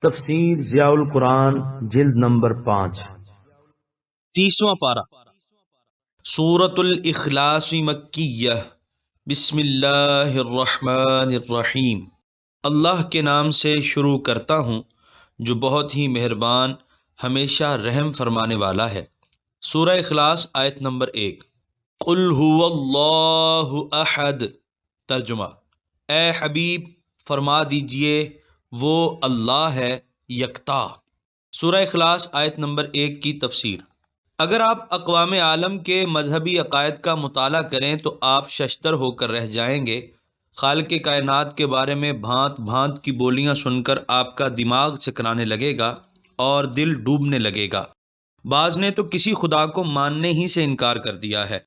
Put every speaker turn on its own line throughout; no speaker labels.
تفسیر ضیاء القرآن جلد نمبر 5
30واں پارہ سورۃ الاخلاص مکیہ بسم اللہ الرحمن الرحیم اللہ کے نام سے شروع کرتا ہوں جو بہت ہی مہربان ہمیشہ رحم فرمانے والا ہے۔ سورہ اخلاص آیت نمبر 1۔ قل هو اللہ احد، ترجمہ، اے حبیب فرما دیجئے وہ اللہ ہے یکتا۔ سورہ اخلاص آیت نمبر 1 کی تفسیر۔ اگر آپ اقوام عالم کے مذہبی عقائد کا مطالعہ کریں تو آپ ششدر ہو کر رہ جائیں گے۔ خالق کائنات کے بارے میں بھانت بھانت کی بولیاں سن کر آپ کا دماغ چکرانے لگے گا اور دل ڈوبنے لگے گا۔ بعض نے تو کسی خدا کو ماننے ہی سے انکار کر دیا ہے۔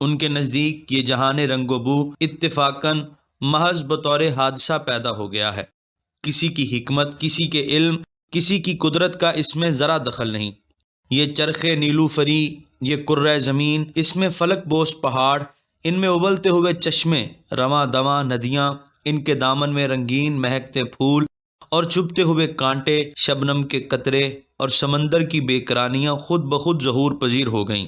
ان کے نزدیک یہ جہان رنگ و بو اتفاقاً محض بطور حادثہ پیدا ہو گیا ہے۔ کسی کی حکمت، کسی کے علم، کسی کی قدرت کا اس میں ذرا دخل نہیں۔ یہ چرخ نیلوفری، یہ کرۂ زمین، اس میں فلک بوس پہاڑ، ان میں ابلتے ہوئے چشمے، رواں دواں ندیاں، ان کے دامن میں رنگین مہکتے پھول اور چبھتے ہوئے کانٹے، شبنم کے قطرے اور سمندر کی بے کرانیاں خود بخود ظہور پذیر ہو گئیں۔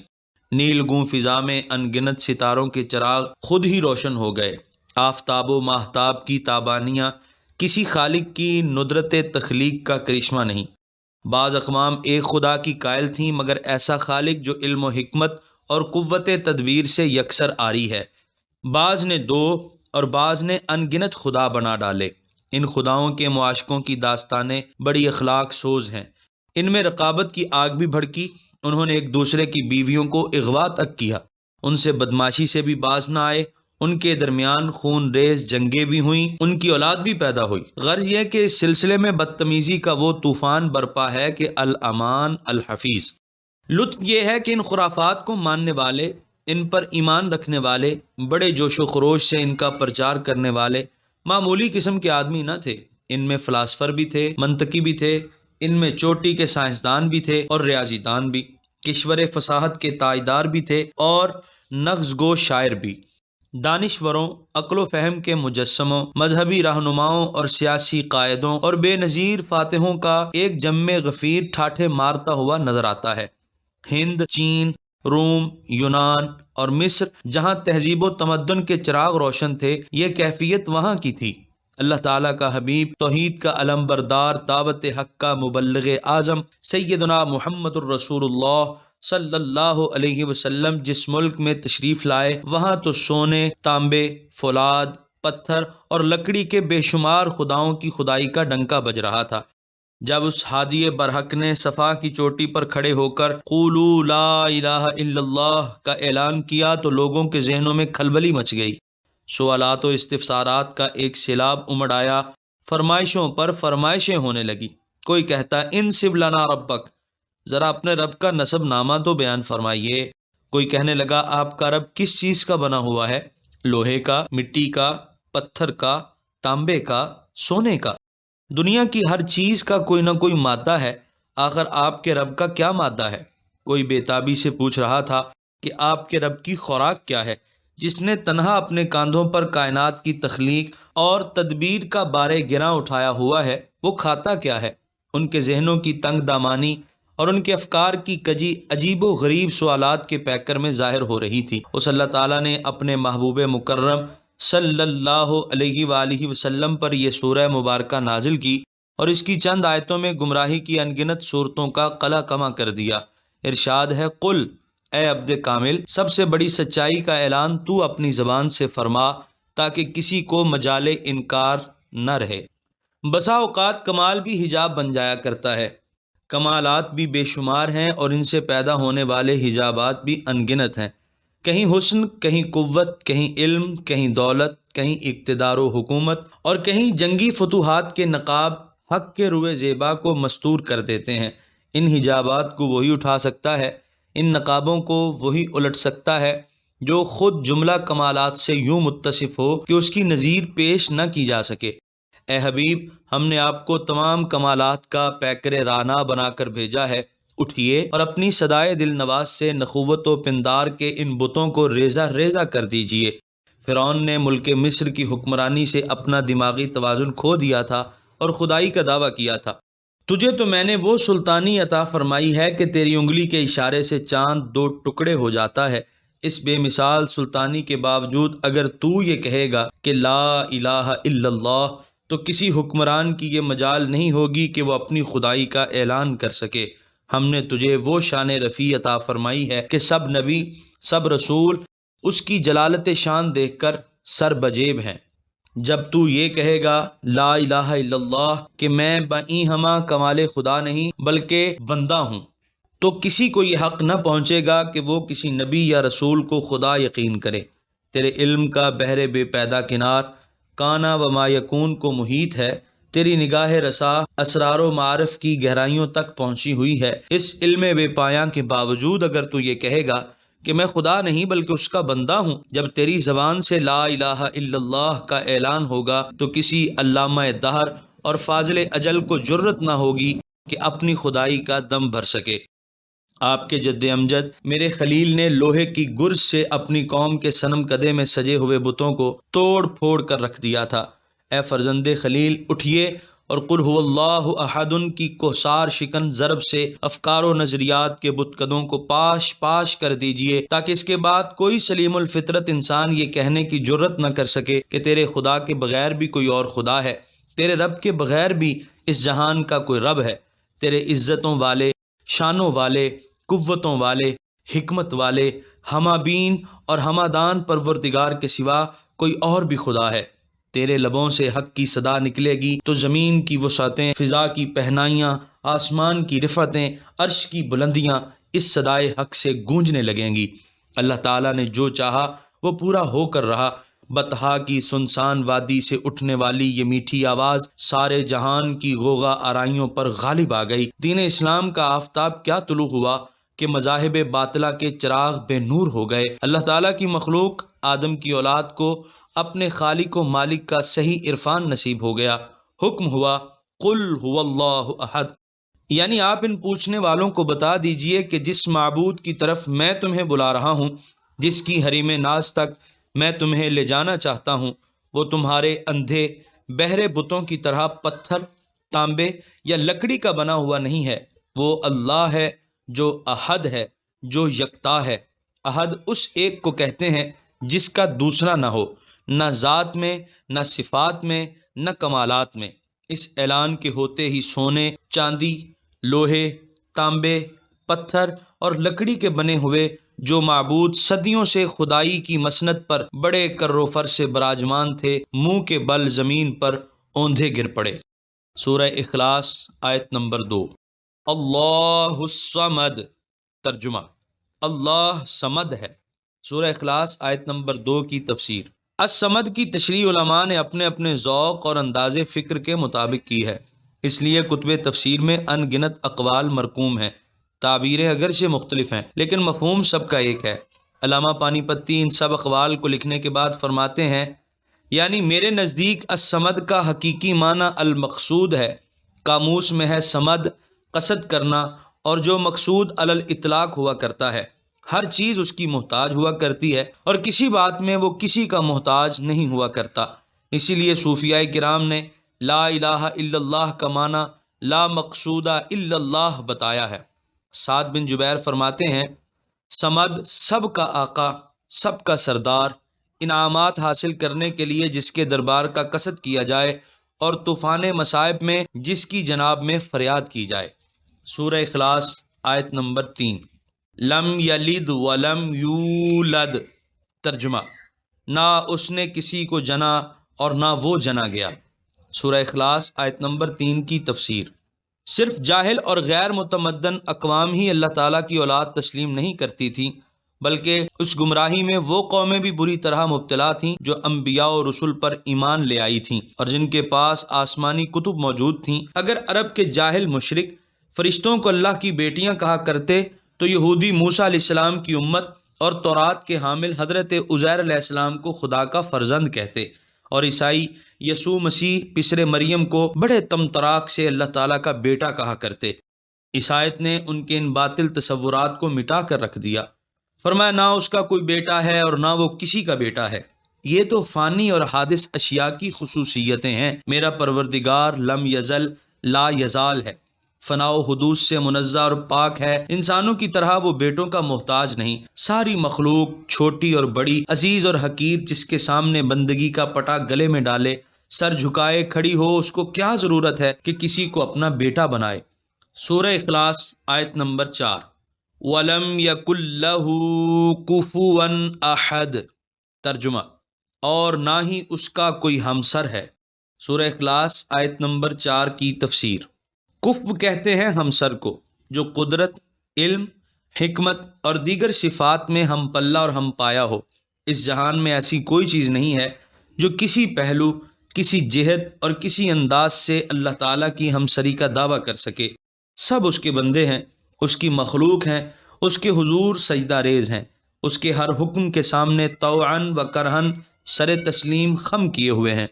نیل گوں فضا میں ان گنت ستاروں کے چراغ خود ہی روشن ہو گئے۔ آفتاب و ماہتاب کی تابانیاں کسی خالق کی ندرت تخلیق کا کرشمہ نہیں۔ بعض اقوام ایک خدا کی قائل تھیں، مگر ایسا خالق جو علم و حکمت اور قوت تدبیر سے یکسر آری ہے۔ بعض نے دو اور بعض نے ان گنت خدا بنا ڈالے۔ ان خداؤں کے معاشقوں کی داستانیں بڑی اخلاق سوز ہیں۔ ان میں رقابت کی آگ بھی بھڑکی، انہوں نے ایک دوسرے کی بیویوں کو اغوا تک کیا، ان سے بدماشی سے بھی باز نہ آئے، ان کے درمیان خون ریز جنگیں بھی ہوئیں، ان کی اولاد بھی پیدا ہوئی۔ غرض یہ کہ اس سلسلے میں بدتمیزی کا وہ طوفان برپا ہے کہ الامان الحفیظ۔ لطف یہ ہے کہ ان خرافات کو ماننے والے، ان پر ایمان رکھنے والے، بڑے جوش و خروش سے ان کا پرچار کرنے والے معمولی قسم کے آدمی نہ تھے۔ ان میں فلاسفر بھی تھے، منطقی بھی تھے، ان میں چوٹی کے سائنسدان بھی تھے اور ریاضی دان بھی، کشور فصاحت کے تاجدار بھی تھے اور نغز گو شاعر بھی، دانشوروں، عقل و فہم کے مجسموں، مذہبی رہنماؤں اور سیاسی قائدوں اور بے نظیر فاتحوں کا ایک جم غفیر ٹھاٹھے مارتا ہوا نظر آتا ہے۔ ہند، چین، روم، یونان اور مصر جہاں تہذیب و تمدن کے چراغ روشن تھے، یہ کیفیت وہاں کی تھی۔ اللہ تعالیٰ کا حبیب، توحید کا علم بردار، دعوت حق کا مبلغ اعظم سیدنا محمد الرسول اللہ صلی اللہ علیہ وسلم جس ملک میں تشریف لائے، وہاں تو سونے، تانبے، فولاد، پتھر اور لکڑی کے بے شمار خداؤں کی خدائی کا ڈنکا بج رہا تھا۔ جب اس ہادی برحق نے صفا کی چوٹی پر کھڑے ہو کر قولوا لا الہ الا اللہ کا اعلان کیا تو لوگوں کے ذہنوں میں کھلبلی مچ گئی۔ سوالات و استفسارات کا ایک سیلاب امڑ آیا، فرمائشوں پر فرمائشیں ہونے لگی۔ کوئی کہتا انسب لنا ربک، ذرا اپنے رب کا نسب نامہ تو بیان فرمائیے۔ کوئی کہنے لگا آپ کا رب کس چیز کا بنا ہوا ہے؟ لوہے کا، مٹی کا، پتھر کا، تانبے کا، سونے کا؟ دنیا کی ہر چیز کا کوئی نہ کوئی مادہ ہے، آخر آپ کے رب کا کیا مادہ ہے؟ کوئی بے تابی سے پوچھ رہا تھا کہ آپ کے رب کی خوراک کیا ہے، جس نے تنہا اپنے کاندھوں پر کائنات کی تخلیق اور تدبیر کا بار گراں اٹھایا ہوا ہے، وہ کھاتا کیا ہے؟ ان کے ذہنوں کی تنگ دامانی اور ان کے افکار کی کجی عجیب و غریب سوالات کے پیکر میں ظاہر ہو رہی تھی۔ اس اللہ تعالیٰ نے اپنے محبوب مکرم صلی اللہ علیہ وآلہ وسلم پر یہ سورہ مبارکہ نازل کی اور اس کی چند آیتوں میں گمراہی کی انگنت صورتوں کا قلع کما کر دیا۔ ارشاد ہے، قل، اے عبد کامل، سب سے بڑی سچائی کا اعلان تو اپنی زبان سے فرما تاکہ کسی کو مجال انکار نہ رہے۔ بسا اوقات کمال بھی حجاب بن جایا کرتا ہے۔ کمالات بھی بے شمار ہیں اور ان سے پیدا ہونے والے حجابات بھی انگنت ہیں۔ کہیں حسن، کہیں قوت، کہیں علم، کہیں دولت، کہیں اقتدار و حکومت اور کہیں جنگی فتوحات کے نقاب حق کے روئے زیبا کو مستور کر دیتے ہیں۔ ان حجابات کو وہی اٹھا سکتا ہے، ان نقابوں کو وہی الٹ سکتا ہے جو خود جملہ کمالات سے یوں متصف ہو کہ اس کی نظیر پیش نہ کی جا سکے۔ اے حبیب، ہم نے آپ کو تمام کمالات کا پیکر رانا بنا کر بھیجا ہے۔ اٹھیے اور اپنی صدائے دل نواز سے نخوت و پندار کے ان بتوں کو ریزہ ریزہ کر دیجئے۔ فرعون نے ملک مصر کی حکمرانی سے اپنا دماغی توازن کھو دیا تھا اور خدائی کا دعویٰ کیا تھا۔ تجھے تو میں نے وہ سلطانی عطا فرمائی ہے کہ تیری انگلی کے اشارے سے چاند 2 ٹکڑے ہو جاتا ہے۔ اس بے مثال سلطانی کے باوجود اگر تو یہ کہے گا کہ لا الہ الا اللہ، تو کسی حکمران کی یہ مجال نہیں ہوگی کہ وہ اپنی خدائی کا اعلان کر سکے۔ ہم نے تجھے وہ شان رفیع عطا فرمائی ہے کہ سب نبی، سب رسول اس کی جلالت شان دیکھ کر سر بجیب ہیں۔ جب تو یہ کہے گا لا الہ الا اللہ کہ میں بائیں ہمہ کمال خدا نہیں بلکہ بندہ ہوں، تو کسی کو یہ حق نہ پہنچے گا کہ وہ کسی نبی یا رسول کو خدا یقین کرے۔ تیرے علم کا بحر بے پیدا کنار کانا و ما یکون کو محیط ہے، تیری نگاہ رسا اسرار و معارف کی گہرائیوں تک پہنچی ہوئی ہے۔ اس علم بے پایاں کے باوجود اگر تو یہ کہے گا کہ میں خدا نہیں بلکہ اس کا بندہ ہوں، جب تیری زبان سے لا الہ الا اللہ کا اعلان ہوگا تو کسی علامہ دہر اور فاضل اجل کو جرت نہ ہوگی کہ اپنی خدائی کا دم بھر سکے۔ آپ کے جد امجد میرے خلیل نے لوہے کی گرز سے اپنی قوم کے صنم کدے میں سجے ہوئے بتوں کو توڑ پھوڑ کر رکھ دیا تھا۔ اے فرزند خلیل، اٹھیے اور قل هو اللہ احد کی کوثار شکن ضرب سے افکار و نظریات کے بت قدوں کو پاش پاش کر دیجئے، تاکہ اس کے بعد کوئی سلیم الفطرت انسان یہ کہنے کی جرت نہ کر سکے کہ تیرے خدا کے بغیر بھی کوئی اور خدا ہے، تیرے رب کے بغیر بھی اس جہان کا کوئی رب ہے، تیرے عزتوں والے، شانوں والے، قوتوں والے، حکمت والے، ہمابین اور ہمادان پروردگار کے سوا کوئی اور بھی خدا ہے۔ تیرے لبوں سے حق کی صدا نکلے گی تو زمین کی وسعتیں، فضا کی پہنائیاں، آسمان کی رفعتیں، عرش کی بلندیاں اس صدائے حق سے گونجنے لگیں گی۔ اللہ تعالیٰ نے جو چاہا وہ پورا ہو کر رہا۔ بطحا کی سنسان وادی سے اٹھنے والی یہ میٹھی آواز سارے جہان کی غوغا آرائیوں پر غالب آ گئی۔ دین اسلام کا آفتاب کیا طلوع ہوا کہ مذاہب باطلہ کے چراغ بے نور ہو گئے۔ اللہ تعالیٰ کی مخلوق آدم کی اولاد کو اپنے خالق و مالک کا صحیح عرفان نصیب ہو گیا۔ حکم ہوا قل هو اللہ احد، یعنی آپ ان پوچھنے والوں کو بتا دیجئے کہ جس معبود کی طرف میں تمہیں بلا رہا ہوں، جس کی حریم ناز تک میں تمہیں لے جانا چاہتا ہوں، وہ تمہارے اندھے بہرے بتوں کی طرح پتھر، تانبے یا لکڑی کا بنا ہوا نہیں ہے۔ وہ اللہ ہے جو احد ہے، جو یکتا ہے۔ احد اس ایک کو کہتے ہیں جس کا دوسرا نہ ہو، نہ ذات میں، نہ صفات میں، نہ کمالات میں۔ اس اعلان کے ہوتے ہی سونے، چاندی، لوہے، تانبے، پتھر اور لکڑی کے بنے ہوئے جو معبود صدیوں سے خدائی کی مسند پر بڑے کر و فر سے براجمان تھے، منہ کے بل زمین پر اوندھے گر پڑے۔ سورہ اخلاص آیت نمبر 2۔ اللہ الصمد، ترجمہ اللہ صمد ہے۔ سورہ اخلاص آیت نمبر 2 کی تفسیر۔ الصمد کی تشریح علماء نے اپنے اپنے ذوق اور انداز فکر کے مطابق کی ہے، اس لیے کتب تفسیر میں ان گنت اقوال مرقوم ہیں، تعبیریں اگرچہ مختلف ہیں لیکن مفہوم سب کا ایک ہے۔ علامہ پانی پتی ان سب اقوال کو لکھنے کے بعد فرماتے ہیں، یعنی میرے نزدیک الصمد کا حقیقی معنی المقصود ہے۔ قاموس میں ہے صمد، قصد کرنا، اور جو مقصود علی الاطلاق ہوا کرتا ہے۔ ہر چیز اس کی محتاج ہوا کرتی ہے اور کسی بات میں وہ کسی کا محتاج نہیں ہوا کرتا۔ اسی لیے صوفیاء کرام نے لا الہ الا اللہ کا معنی لا مقصود الا اللہ بتایا ہے۔ سعد بن جبیر فرماتے ہیں، صمد سب کا آقا، سب کا سردار، انعامات حاصل کرنے کے لیے جس کے دربار کا قصد کیا جائے اور طوفان مصائب میں جس کی جناب میں فریاد کی جائے۔ سورہ اخلاص آیت نمبر 3۔ لم یلد ولم یولد، ترجمہ نہ اس نے کسی کو جنا اور نہ وہ جنا گیا۔ سورہ اخلاص آیت نمبر 3 کی تفسیر۔ صرف جاہل اور غیر متمدن اقوام ہی اللہ تعالیٰ کی اولاد تسلیم نہیں کرتی تھیں، بلکہ اس گمراہی میں وہ قومیں بھی بری طرح مبتلا تھیں جو انبیاء و رسول پر ایمان لے آئی تھیں اور جن کے پاس آسمانی کتب موجود تھیں۔ اگر عرب کے جاہل مشرک فرشتوں کو اللہ کی بیٹیاں کہا کرتے تو یہودی موسیٰ علیہ السلام کی امت اور تورات کے حامل حضرت عزیر علیہ السلام کو خدا کا فرزند کہتے، اور عیسائی یسوع مسیح پسر مریم کو بڑے طمطراق سے اللہ تعالیٰ کا بیٹا کہا کرتے۔ عیسائیت نے ان کے ان باطل تصورات کو مٹا کر رکھ دیا، فرمایا نہ اس کا کوئی بیٹا ہے اور نہ وہ کسی کا بیٹا ہے، یہ تو فانی اور حادث اشیاء کی خصوصیتیں ہیں۔ میرا پروردگار لم یزل لا یزال ہے، فنا و حدوث سے منزہ اور پاک ہے، انسانوں کی طرح وہ بیٹوں کا محتاج نہیں۔ ساری مخلوق چھوٹی اور بڑی، عزیز اور حقیر، جس کے سامنے بندگی کا پٹا گلے میں ڈالے، سر جھکائے کھڑی ہو، اس کو کیا ضرورت ہے کہ کسی کو اپنا بیٹا بنائے۔ سورہ اخلاص آیت نمبر 4۔ وَلَمْ يَكُنْ لَهُ كُفُوًا أَحَدٌ، ترجمہ، اور نہ ہی اس کا کوئی ہمسر ہے۔ سورہ اخلاص آیت نمبر 4 کی تفسیر۔ کفو کہتے ہیں ہمسر کو، جو قدرت، علم، حکمت اور دیگر صفات میں ہم پلہ اور ہم پایا ہو۔ اس جہان میں ایسی کوئی چیز نہیں ہے جو کسی پہلو، کسی جہت اور کسی انداز سے اللہ تعالیٰ کی ہمسری کا دعویٰ کر سکے۔ سب اس کے بندے ہیں، اس کی مخلوق ہیں، اس کے حضور سجدہ ریز ہیں، اس کے ہر حکم کے سامنے طوعاً و کرہاً سر تسلیم خم کیے ہوئے ہیں۔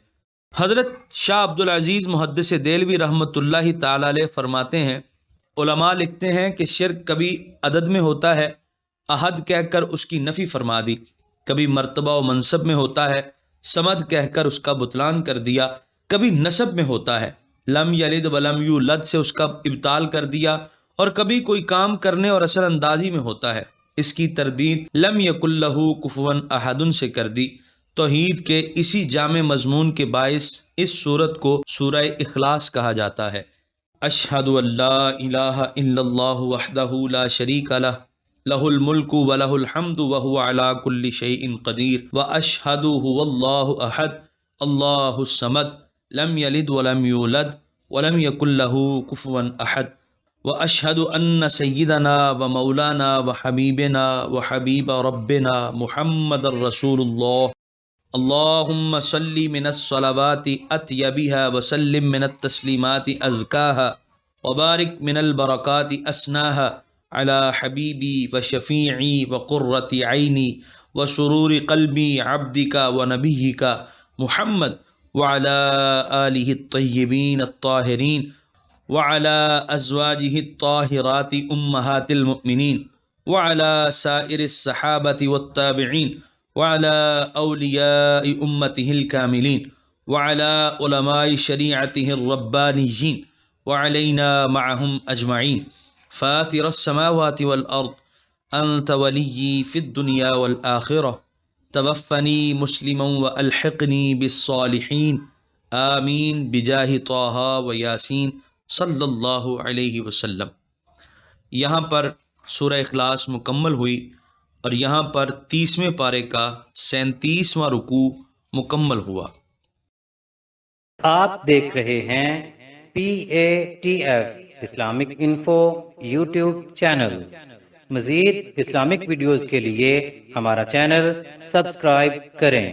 حضرت شاہ عبدالعزیز محدث دہلوی رحمۃ اللہ تعالی علیہ فرماتے ہیں، علماء لکھتے ہیں کہ شرک کبھی عدد میں ہوتا ہے، احد کہہ کر اس کی نفی فرما دی، کبھی مرتبہ و منصب میں ہوتا ہے، صمد کہہ کر اس کا بطلان کر دیا، کبھی نسب میں ہوتا ہے، لم یلد ولم یولد سے اس کا ابطال کر دیا، اور کبھی کوئی کام کرنے اور اثر اندازی میں ہوتا ہے، اس کی تردید لم یکن لہ کفوا احد سے کر دی۔ توحید کے اسی جامع مضمون کے باعث اس سورت کو سورہ اخلاص کہا جاتا ہے۔ اشہد ان لا الہ الا اللہ وحدہ لا شریک لہ، لہ الملک ولہ الحمد وہو علی کل شیء قدیر، واشہد هو اللہ احد اللہ الصمد لم یلد ولم یولد ولم یکن لہ کفوا احد، واشہد ان سیدنا ومولانا وحبیبنا وحبیب ربنا محمد رسول اللہ۔ اللہم صلی من الصلوات اطیبها وسلم من التسلیمات ازکاها وبارک من البرکات اسناها على حبیبی وشفیعی وقرۃ عینی وسرور قلبی عبدک ونبیک محمد وعلى آلہ الطیبین الطاہرین وعلى ازواجہ الطاہرات امہات المؤمنین وعلى سائر الصحابۃ والتابعین وعلى أولياء أمته الكاملين وعلى علماء شريعته الربانيين وعلينا معهم أجمعين فاطر السماوات والأرض أنت ولي في الدنيا والآخرة توفني مسلما وألحقني بالصالحين آمين بجاه طه وياسين صلی اللہ علیہ وسلم۔ یہاں پر سورہ اخلاص مکمل ہوئی اور یہاں پر 30ویں پارے کا 37واں رکوع مکمل ہوا۔
آپ دیکھ رہے ہیں PATF Islamic info YouTube channel. مزید اسلامک ویڈیوز کے لیے ہمارا چینل سبسکرائب کریں۔